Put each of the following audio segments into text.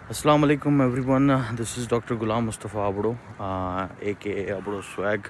Assalamu alaikum everyone. This is Dr. Ghulam Mustafa Abdo, aka Abdo Swag.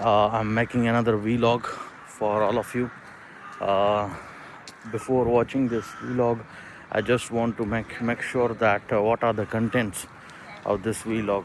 I'm making another vlog for all of you. Before watching this vlog, I just want to make sure that what are the contents of this vlog.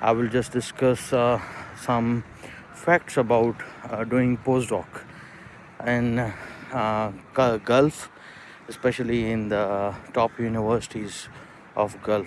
I will just discuss some facts about doing postdoc in Gulf, especially in the top universities of Gulf,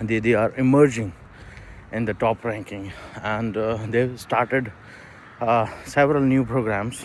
they are emerging in the top ranking, and they've started several new programs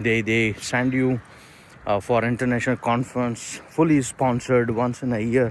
they send you for international conference, fully sponsored once in a year.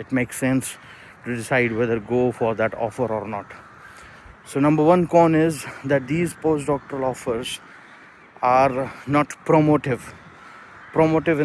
it makes sense to decide whether go for that offer or not. So number one con is that these postdoctoral offers are not promotive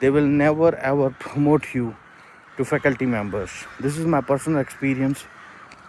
they will never ever promote you to faculty members. This is my personal experience.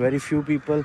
very few people,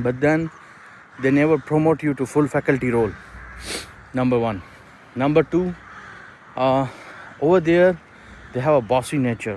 but then they never promote you to full faculty role. Number one. Number two, over there they have a bossy nature.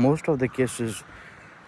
most of the cases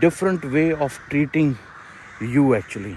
different way of treating you actually.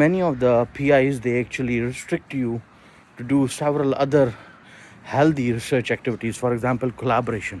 many of the PIs they actually restrict you to do several other healthy research activities. For example, collaboration.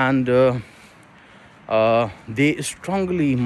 And they strongly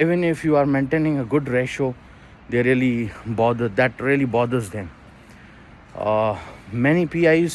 even if you are maintaining a good ratio, they really bothers them. Many PIs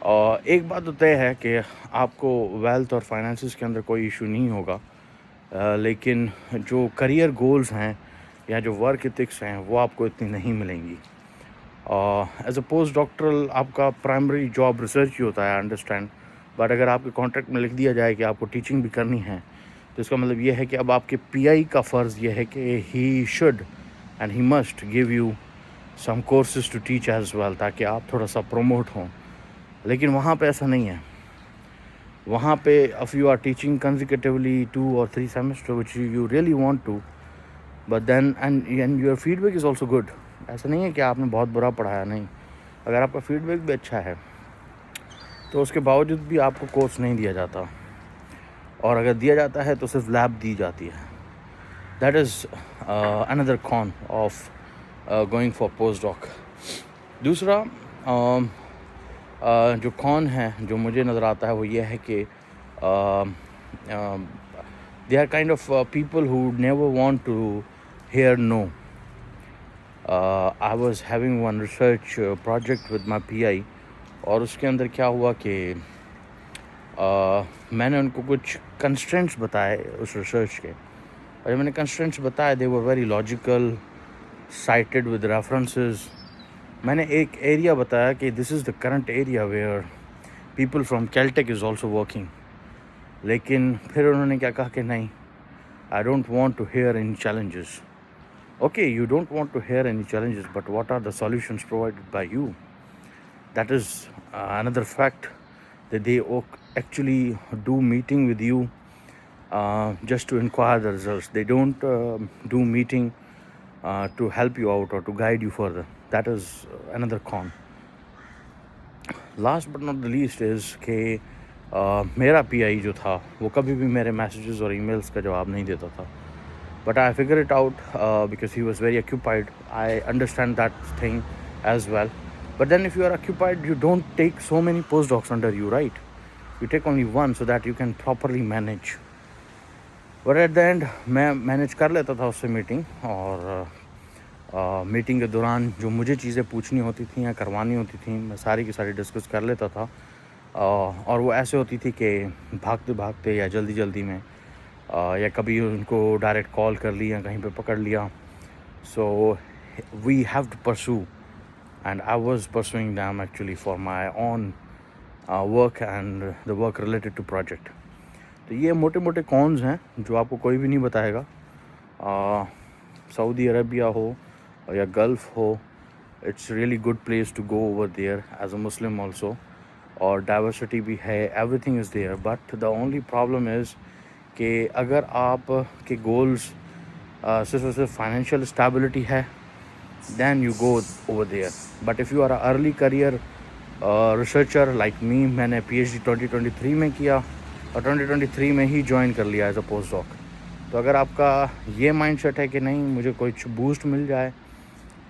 اور ایک بات تو طے ہے کہ آپ کو wealth اور فائنانسز کے اندر کوئی ایشو نہیں ہوگا، لیکن جو کریئر گولز ہیں یا جو ورک ایتھکس ہیں وہ آپ کو اتنی نہیں ملیں گی. ایز اے پوسٹ ڈاکٹرل آپ کا پرائمری جاب ریسرچ ہی ہوتا ہے، آئی انڈرسٹینڈ، بٹ اگر آپ کے کانٹریکٹ میں لکھ دیا جائے کہ آپ کو ٹیچنگ بھی کرنی ہے تو اس کا مطلب یہ ہے کہ اب آپ کے پی آئی کا فرض یہ ہے کہ he should and he must give you some courses to teach as well, تاکہ آپ تھوڑا سا پروموٹ ہوں. لیکن وہاں پہ ایسا نہیں ہے. وہاں پہ if you are teaching consecutively 2 or 3 semester which you really want to, but then and your feedback is also good. ایسا نہیں ہے کہ آپ نے بہت برا پڑھایا، نہیں. اگر آپ کا فیڈ بیک بھی اچھا ہے تو اس کے باوجود بھی آپ کو کورس نہیں دیا جاتا، اور اگر دیا جاتا ہے تو صرف لیب دی جاتی ہے. دیٹ از اندر کون آف گوئنگ فار پوسٹ ڈاک. دوسرا جو کون ہے جو مجھے نظر آتا ہے وہ یہ ہے کہ they are kind of people who never want to hear no. I was having one research project with my PI، اور اس کے اندر کیا ہوا کہ میں نے ان کو کچھ کنسٹرینٹس بتائے اس ریسرچ کے، اور جب میں نے کنسٹرینٹس بتائے they were very logical, cited with references. میں نے ایک ایریا بتایا کہ this is the current area where people from Caltech is also working. لیکن پھر انہوں نے کیا کہا کہ نہیں، I don't want to hear any challenges. Okay, you don't want to hear any challenges, but what are the solutions provided by you? That is another fact, that they actually do meeting with you just to inquire the results. They don't do meeting to help you out or to guide you further. That is another con. Last but not the least is کہ میرا پی آئی جو تھا وہ کبھی بھی میرے messages اور ای mills کا جواب نہیں دیتا تھا. But I figured it out because he was very occupied. I understand that thing as well. But then if you are occupied, you don't take so many postdocs under you, right? You take only one so that you can properly manage. But at the end, میں manage کر لیتا تھا اس سے meeting, اور meeting کے دوران جو مجھے چیزیں پوچھنی ہوتی تھیں یا کروانی ہوتی تھیں میں ساری کی ساری ڈسکس کر لیتا تھا. اور وہ ایسے ہوتی تھی کہ بھاگتے بھاگتے یا جلدی جلدی میں، یا کبھی ان کو ڈائریکٹ کال کر لی یا کہیں پہ پکڑ لیا. So we have to pursue, and I was pursuing them actually for my own work and the work related to project. تو یہ موٹے موٹے کونز ہیں جو آپ کو کوئی بھی نہیں بتائے گا. سعودی عربیہ ہو یا گلف ہو، it's really good place to go over there as a Muslim also, اور ڈائیورسٹی بھی ہے، everything is there. But the only problem is کہ اگر آپ کے گولز صرف اور صرف فائنینشیل اسٹیبلٹی ہے then you go over there. But if you are early career researcher like me, میں نے پی ایچ ڈی 2023 میں کیا اور 2023 میں ہی جوائن کر لیا ایز اے پوسٹ ڈاک. تو اگر آپ کا یہ مائنڈ سیٹ ہے کہ نہیں مجھے کچھ بوسٹ مل جائے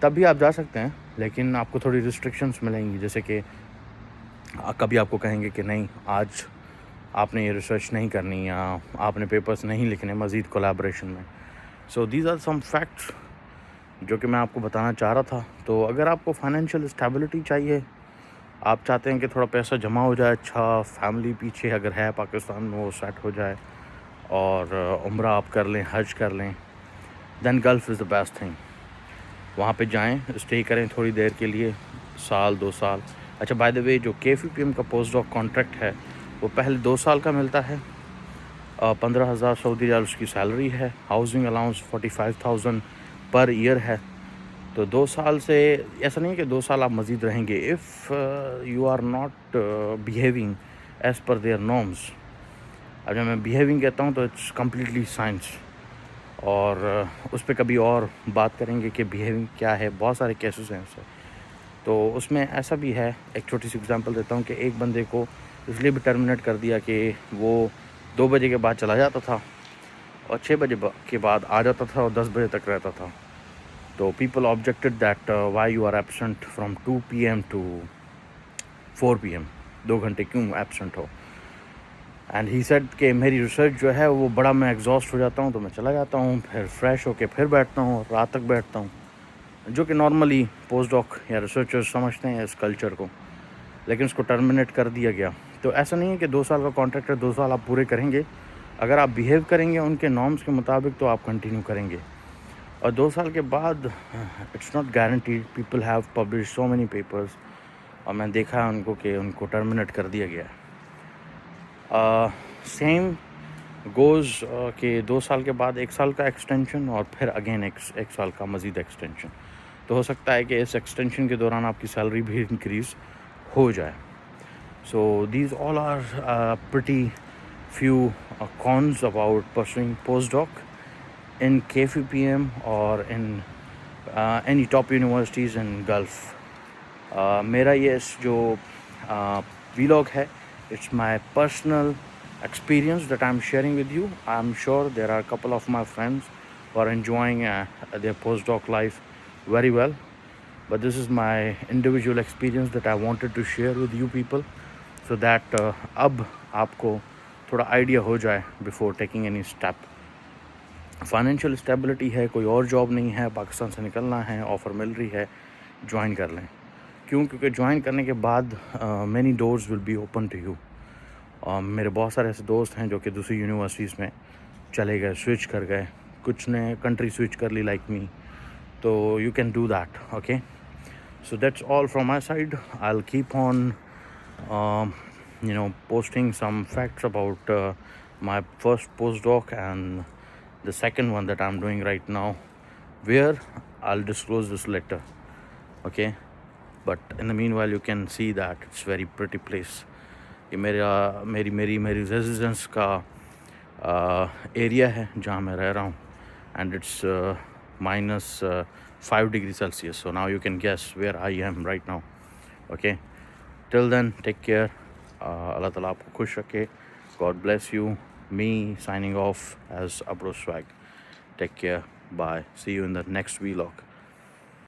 تب بھی آپ جا سکتے ہیں، لیکن آپ کو تھوڑی ریسٹرکشنس ملیں گی، جیسے کہ کبھی آپ کو کہیں گے کہ نہیں آج آپ نے یہ ریسرچ نہیں کرنی، یا آپ نے پیپرز نہیں لکھنے مزید کولیبریشن میں. So these are some facts جو کہ میں آپ کو بتانا چاہ رہا تھا. تو اگر آپ کو فائنینشیل اسٹیبلٹی چاہیے، آپ چاہتے ہیں کہ تھوڑا پیسہ جمع ہو جائے، اچھا فیملی پیچھے اگر ہے پاکستان میں وہ سیٹ ہو جائے، اور عمرہ آپ کر لیں، حج کر لیں، then Gulf is the best thing. وہاں پہ جائیں، اسٹے کریں تھوڑی دیر کے لیے، سال 2 سال. اچھا بائی دا وے، جو KFUPM کا پوسٹ ڈاک کانٹریکٹ ہے وہ پہلے 2 سال کا ملتا ہے. 15,000 سعودی ریال اس کی سیلری ہے، ہاؤسنگ الاؤنس 45,000 پر ایئر ہے. تو 2 سال سے ایسا نہیں کہ 2 سال آپ مزید رہیں گے if you are not behaving as per their norms. اب جب میں بیہیونگ کہتا ہوں تو اٹس کمپلیٹلی سائنس، اور اس پہ کبھی اور بات کریں گے کہ بیہیونگ کیا ہے. بہت سارے کیسز ہیں اس سے. تو اس میں ایسا بھی ہے، ایک چھوٹی سی اگزامپل دیتا ہوں کہ ایک بندے کو اس لیے بھی ٹرمینیٹ کر دیا کہ وہ 2 بجے کے بعد چلا جاتا تھا اور 6 بجے کے بعد آ جاتا تھا اور 10 بجے تک رہتا تھا. تو people objected that why you are absent from 2 PM to 4 PM، 2 گھنٹے کیوں ایبسنٹ ہو. اینڈ ہی سیڈ کہ میری ریسرچ جو ہے وہ بڑا میں ایگزاسٹ ہو جاتا ہوں تو میں چلا جاتا ہوں، پھر فریش ہو کے پھر بیٹھتا ہوں، رات تک بیٹھتا ہوں، جو کہ نارملی پوسٹ ڈاک یا ریسرچر سمجھتے ہیں اس کلچر کو. لیکن اس کو ٹرمینیٹ کر دیا گیا. تو ایسا نہیں ہے کہ 2 سال کا کانٹریکٹ ہے 2 سال آپ پورے کریں گے. اگر آپ بیہیو کریں گے ان کے نارمس کے مطابق تو آپ کنٹینیو کریں گے. اور 2 سال کے بعد it's not guaranteed. People have publish so many papers, اور میں دیکھا ہے ان کو کہ ان کو ٹرمینیٹ کر دیا گیا ہے. سیم گوز کہ 2 سال کے بعد 1 سال کا ایکسٹینشن, اور پھر اگین 1 سال کا مزید ایکسٹینشن. تو ہو سکتا ہے کہ اس ایکسٹینشن کے دوران آپ کی سیلری بھی انکریز ہو جائے. So these all are pretty few cons about pursuing postdoc in KFUPM or in any top universities in Gulf. میرا یہ جو vlog ہے, it's my personal experience that I'm sharing with you. I'm sure there are a couple of my friends who are enjoying their postdoc life very well. But this is my individual experience that I wanted to share with you people, so that اب آپ کو تھوڑا idea ہو جائے before taking any step. Financial stability ہے, کوئی اور job نہیں ہے, پاکستان سے نکلنا ہے, آفر مل رہی ہے, جوائن کر لیں. کیونکہ جوائن کرنے کے بعد many doors will be open to you. میرے بہت سارے ایسے دوست ہیں جو کہ دوسری یونیورسٹیز میں چلے گئے, سوئچ کر گئے, کچھ نے کنٹری سوئچ کر لی لائک می. تو you can do that. Okay, so that's all from my side. I'll keep on posting some facts about my first postdoc and the second one that I'm doing right now, where I'll disclose this later. Okay, but in the meanwhile you can see that it's very pretty place. یہ میری residence کا area ہے جہاں میں رہ رہا ہوں, and it's -5 degrees Celsius. So now you can guess where I am right now. Okay, till then take care. اللہ تعالیٰ آپ کو خوش رکھے. God bless you. Me signing off as Abro Swag. Take care. Bye. See you in the next vlog.